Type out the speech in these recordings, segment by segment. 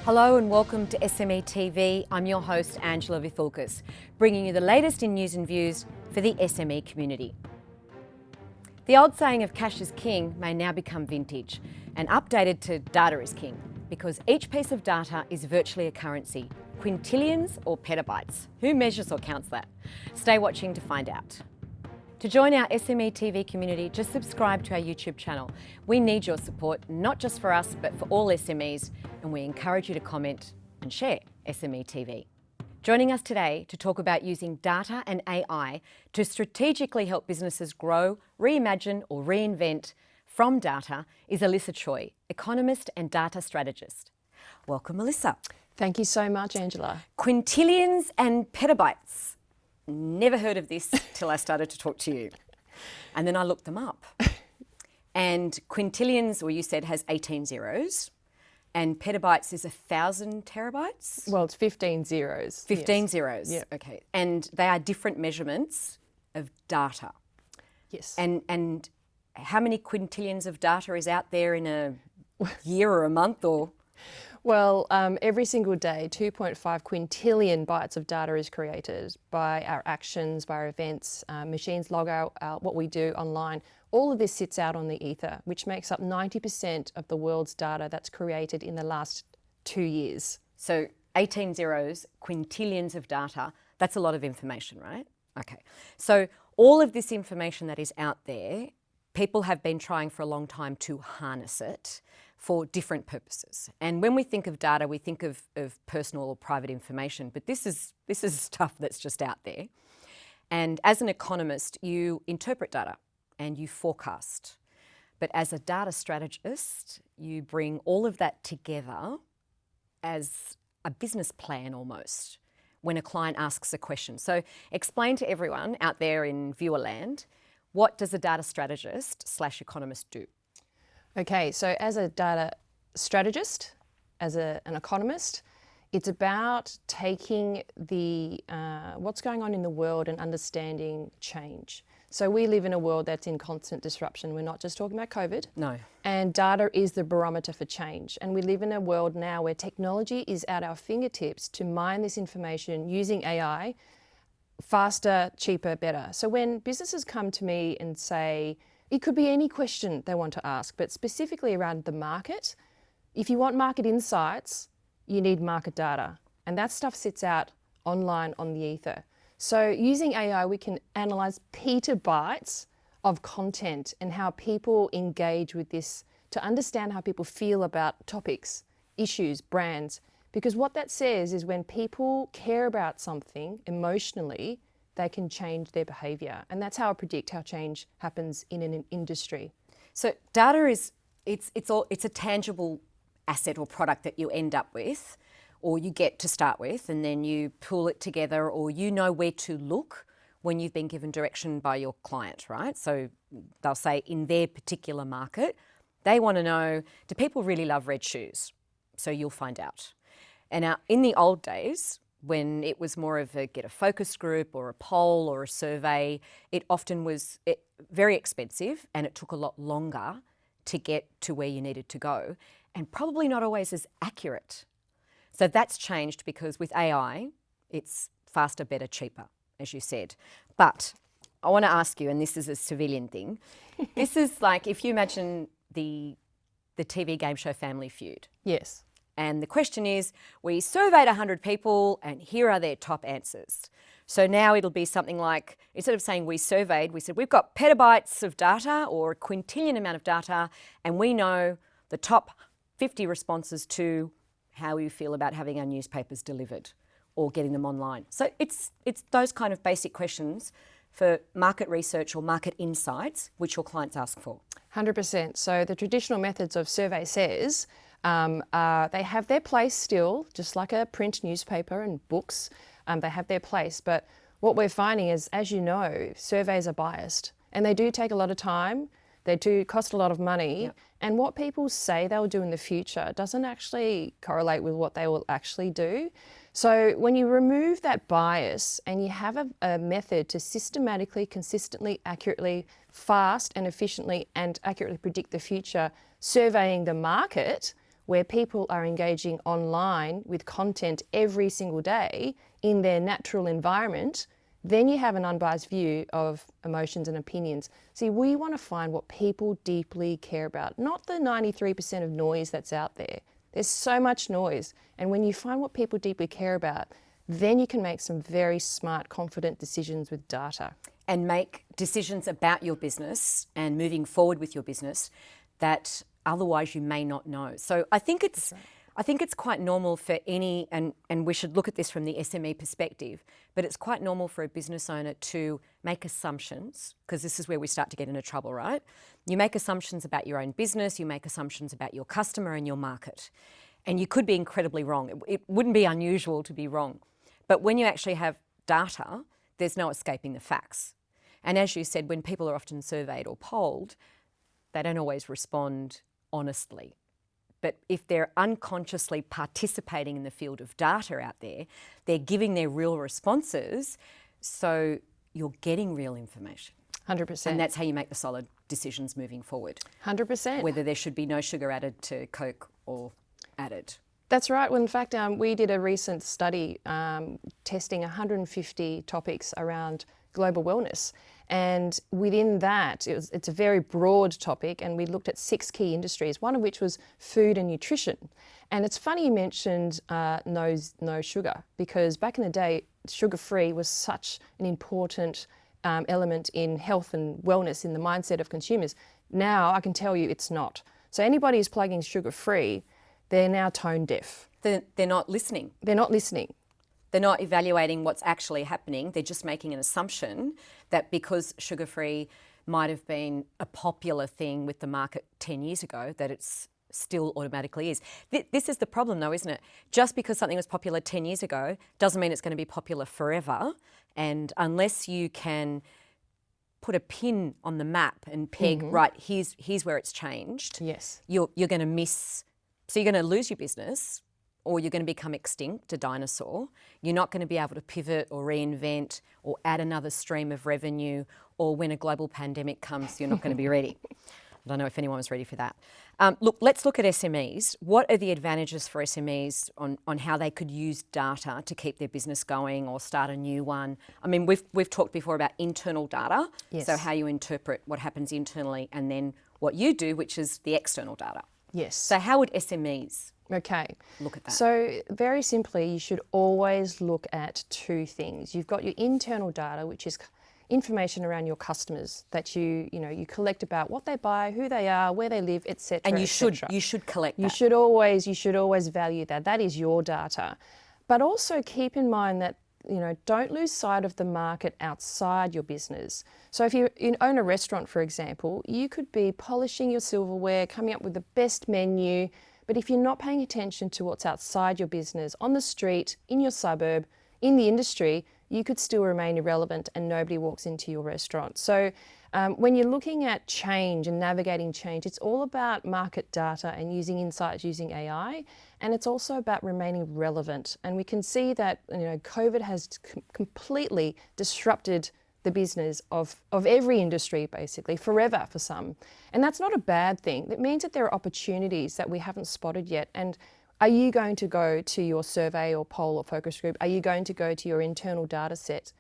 Hello and welcome to SME TV. I'm your host, Angela Vithulkas, bringing you the latest in news and views for the SME community. The old saying of cash is king may now become vintage and updated to data is king, because each piece of data is virtually a currency, quintillions or petabytes. Who measures or counts that? Stay watching to find out. To join our SME TV community, just subscribe to our YouTube channel. We need your support, not just for us, but for all SMEs, and we encourage you to comment and share SME TV. Joining us today to talk about using data and AI to strategically help businesses grow, reimagine or reinvent from data is Elisa Choy, economist and data strategist. Welcome, Elisa. Thank you so much, Angela. Quintillions and petabytes. Never heard of this till I started to talk to you. And then I looked them up. And quintillions, or you said, has 18 zeros. And petabytes is 1,000 terabytes? Well, it's 15 zeros. 15 yes. zeros, Yeah. okay. And they are different measurements of data. Yes. And how many quintillions of data is out there in a year or a month or? Well, every single day, 2.5 quintillion bytes of data is created by our actions, by our events. Machines log out what we do online. All of this sits out on the ether, which makes up 90% of the world's data that's created in the last 2 years. So 18 zeros, quintillions of data, that's a lot of information, right? Okay. So all of this information that is out there, people have been trying for a long time to harness it for different purposes. And when we think of data, we think of personal or private information, but this is stuff that's just out there. And as an economist, you interpret data and you forecast. But as a data strategist, you bring all of that together as a business plan almost when a client asks a question. So explain to everyone out there in viewer land, what does a data strategist / economist do? Okay, so as a data strategist, as an economist, it's about taking the what's going on in the world and understanding change. So we live in a world that's in constant disruption. We're not just talking about COVID. No. And data is the barometer for change. And we live in a world now where technology is at our fingertips to mine this information using AI faster, cheaper, better. So when businesses come to me and say, it could be any question they want to ask, but specifically around the market. If you want market insights, you need market data. And that stuff sits out online on the ether. So using AI, we can analyze petabytes of content and how people engage with this to understand how people feel about topics, issues, brands. Because what that says is when people care about something emotionally, they can change their behaviour. And that's how I predict how change happens in an industry. So data is, it's a tangible asset or product that you end up with, or you get to start with, and then you pull it together, or you know where to look when you've been given direction by your client, right? So they'll say in their particular market, they want to know, do people really love red shoes? So you'll find out. And now in the old days, when it was more of get a focus group or a poll or a survey, it often was very expensive and it took a lot longer to get to where you needed to go, and probably not always as accurate. So that's changed because with AI, it's faster, better, cheaper, as you said. But I want to ask you, and this is a civilian thing, this is like if you imagine the TV game show Family Feud. Yes. And the question is, we surveyed 100 people and here are their top answers. So now it'll be something like, instead of saying we surveyed, we said we've got petabytes of data or a quintillion amount of data, and we know the top 50 responses to how we feel about having our newspapers delivered or getting them online. So it's those kind of basic questions for market research or market insights which your clients ask for. 100%. So the traditional methods of survey says they have their place still, just like a print newspaper and books. They have their place. But what we're finding is, as you know, surveys are biased and they do take a lot of time. They do cost a lot of money. Yep. And what people say they'll do in the future doesn't actually correlate with what they will actually do. So when you remove that bias and you have a method to systematically, consistently, accurately, fast and efficiently and accurately predict the future, surveying the market, where people are engaging online with content every single day in their natural environment, then you have an unbiased view of emotions and opinions. See, we want to find what people deeply care about, not the 93% of noise that's out there. There's so much noise. And when you find what people deeply care about, then you can make some very smart, confident decisions with data. And make decisions about your business and moving forward with your business that otherwise you may not know. So I think it's quite normal for any, and we should look at this from the SME perspective, but it's quite normal for a business owner to make assumptions, because this is where we start to get into trouble, right? You make assumptions about your own business, you make assumptions about your customer and your market, and you could be incredibly wrong. It wouldn't be unusual to be wrong. But when you actually have data, there's no escaping the facts. And as you said, when people are often surveyed or polled, they don't always respond honestly. But if they're unconsciously participating in the field of data out there, they're giving their real responses, so you're getting real information. 100%. And that's how you make the solid decisions moving forward. 100%. Whether there should be no sugar added to Coke or added. That's right. Well, in fact, we did a recent study testing 150 topics around global wellness. And within that, it's a very broad topic, and we looked at 6 key industries, one of which was food and nutrition. And it's funny you mentioned no sugar, because back in the day, sugar-free was such an important element in health and wellness in the mindset of consumers. Now, I can tell you it's not. So anybody who's plugging sugar-free, they're now tone deaf. They're not listening. They're not listening. They're not evaluating what's actually happening. They're just making an assumption that because sugar-free might have been a popular thing with the market 10 years ago, that it's still automatically is. This is the problem though, isn't it? Just because something was popular 10 years ago doesn't mean it's going to be popular forever. And unless you can put a pin on the map and peg, right, here's where it's changed. Yes. You're going to miss, so you're going to lose your business, or you're going to become extinct, a dinosaur. You're not going to be able to pivot or reinvent or add another stream of revenue, or when a global pandemic comes, you're not going to be ready. I don't know if anyone was ready for that. Look, let's look at SMEs. What are the advantages for SMEs on how they could use data to keep their business going or start a new one? I mean, we've talked before about internal data, Yes. so how you interpret what happens internally, and then what you do, which is the external data. Yes. So how would SMEs Okay. look at that? So very simply, you should always look at 2 things. You've got your internal data, which is information around your customers that you collect about what they buy, who they are, where they live, etc. And you should collect that. You should always value that. That is your data. But also keep in mind that don't lose sight of the market outside your business. So if you own a restaurant, for example, you could be polishing your silverware, coming up with the best menu, but if you're not paying attention to what's outside your business, on the street, in your suburb, in the industry, you could still remain irrelevant and nobody walks into your restaurant. So when you're looking at change and navigating change, it's all about market data and using insights using AI, and it's also about remaining relevant. And we can see that COVID has completely disrupted the business of every industry, basically, forever for some. And that's not a bad thing. It means that there are opportunities that we haven't spotted yet. And are you going to go to your survey or poll or focus group? Are you going to go to your internal data set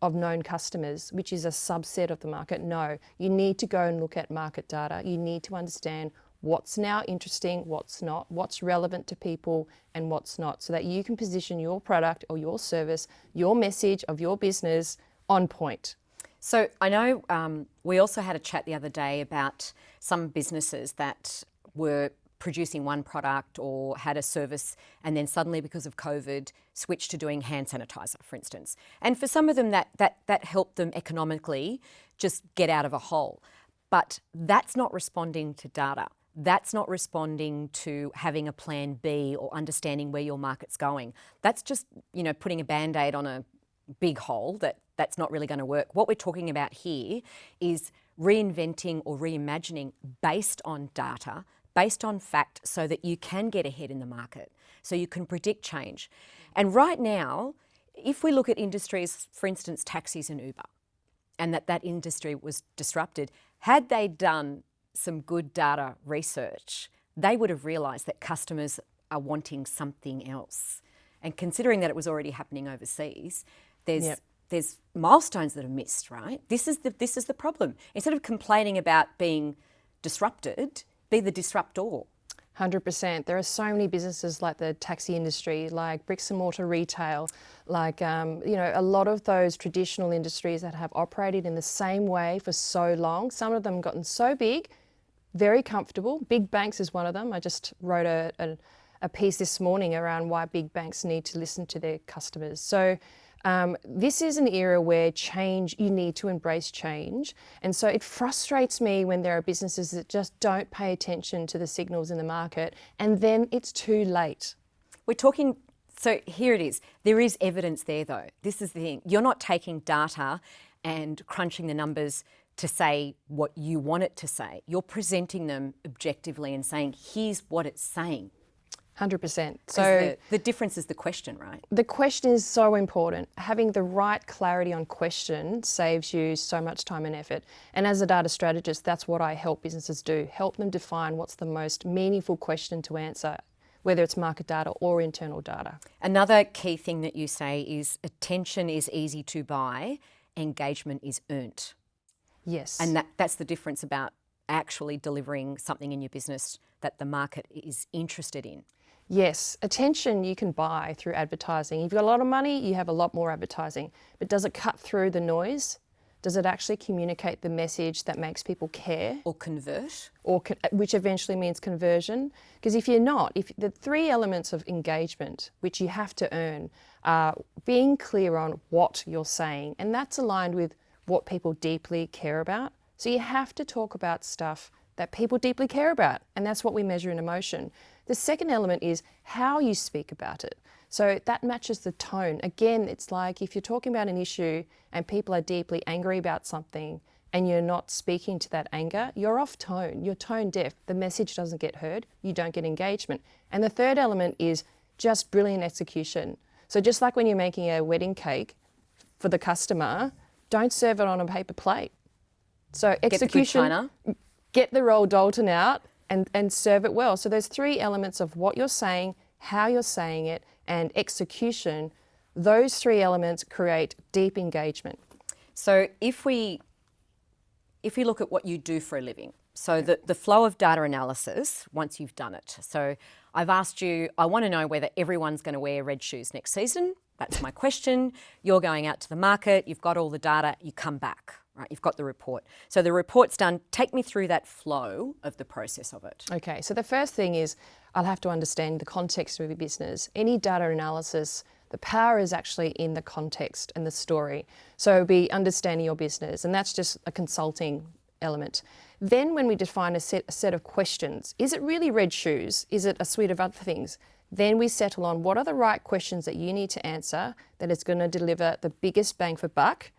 of known customers, which is a subset of the market? No, you need to go and look at market data. You need to understand what's now interesting, what's not, what's relevant to people and what's not, so that you can position your product or your service, your message of your business on point. So I know we also had a chat the other day about some businesses that were producing one product or had a service and then suddenly, because of COVID, switched to doing hand sanitizer, for instance. And for some of them that helped them economically just get out of a hole. But that's not responding to data. That's not responding to having a plan B or understanding where your market's going. That's just, putting a Band-Aid on a big hole that's not really going to work. What we're talking about here is reinventing or reimagining based on data, based on fact, so that you can get ahead in the market, so you can predict change. And right now, if we look at industries, for instance, taxis and Uber, and that industry was disrupted, had they done some good data research, they would have realised that customers are wanting something else. And considering that it was already happening overseas, there's milestones that are missed, right? This is the problem. Instead of complaining about being disrupted, be the disruptor. 100%. There are so many businesses like the taxi industry, like bricks and mortar retail, like a lot of those traditional industries that have operated in the same way for so long. Some of them have gotten so big, very comfortable. Big banks is one of them. I just wrote a piece this morning around why big banks need to listen to their customers. So this is an era where you need to embrace change. And so it frustrates me when there are businesses that just don't pay attention to the signals in the market, and then it's too late. So here it is. There is evidence there though. This is the thing. You're not taking data and crunching the numbers to say what you want it to say. You're presenting them objectively and saying, here's what it's saying. 100%. So the difference is the question, right? The question is so important. Having the right clarity on question saves you so much time and effort. And as a data strategist, that's what I help businesses do. Help them define what's the most meaningful question to answer, whether it's market data or internal data. Another key thing that you say is attention is easy to buy, engagement is earnt. Yes. And that's the difference about actually delivering something in your business that the market is interested in. Yes, attention you can buy through advertising. If you've got a lot of money, you have a lot more advertising. But does it cut through the noise? Does it actually communicate the message that makes people care? Or convert? Which eventually means conversion. Because if the three elements of engagement, which you have to earn, are being clear on what you're saying, and that's aligned with what people deeply care about. So you have to talk about stuff that people deeply care about, and that's what we measure in emotion. The second element is how you speak about it. So that matches the tone. Again, it's like if you're talking about an issue and people are deeply angry about something and you're not speaking to that anger, you're off tone, you're tone deaf. The message doesn't get heard, you don't get engagement. And the third element is just brilliant execution. So just like when you're making a wedding cake for the customer, don't serve it on a paper plate. So execution, get the roll Dalton out and serve it well. So there's three elements of what you're saying, how you're saying it, and execution. Those three elements create deep engagement. So if we look at what you do for a living, so the flow of data analysis once you've done it. So I've asked you, I want to know whether everyone's going to wear red shoes next season. That's my question. You're going out to the market, you've got all the data, you come back. Right, you've got the report. So the report's done. Take me through that flow of the process of it. Okay, so the first thing is I'll have to understand the context of your business. Any data analysis, the power is actually in the context and the story. So it'll be understanding your business, and that's just a consulting element. Then when we define a set of questions, is it really red shoes? Is it a suite of other things? Then we settle on what are the right questions that you need to answer that is going to deliver the biggest bang for buck,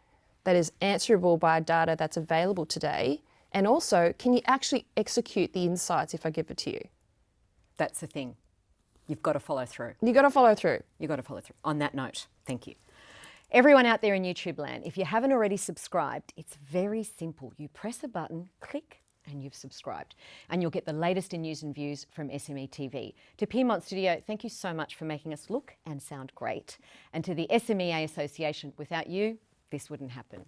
that is answerable by data that's available today, and also can you actually execute the insights if I give it to you? That's the thing. You've got to follow through. You've got to follow through. You've got to follow through. On that note, thank you. Everyone out there in YouTube land, if you haven't already subscribed, it's very simple. You press a button, click, and you've subscribed. And you'll get the latest in news and views from SME TV. To Piedmont Studio, thank you so much for making us look and sound great. And to the SMEA Association, without you, this wouldn't happen.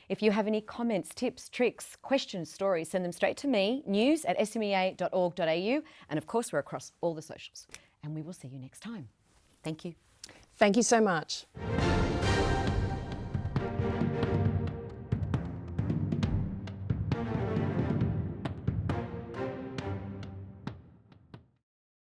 If you have any comments, tips, tricks, questions, stories, send them straight to me, news@smea.org.au. And of course, we're across all the socials. And we will see you next time. Thank you. Thank you so much.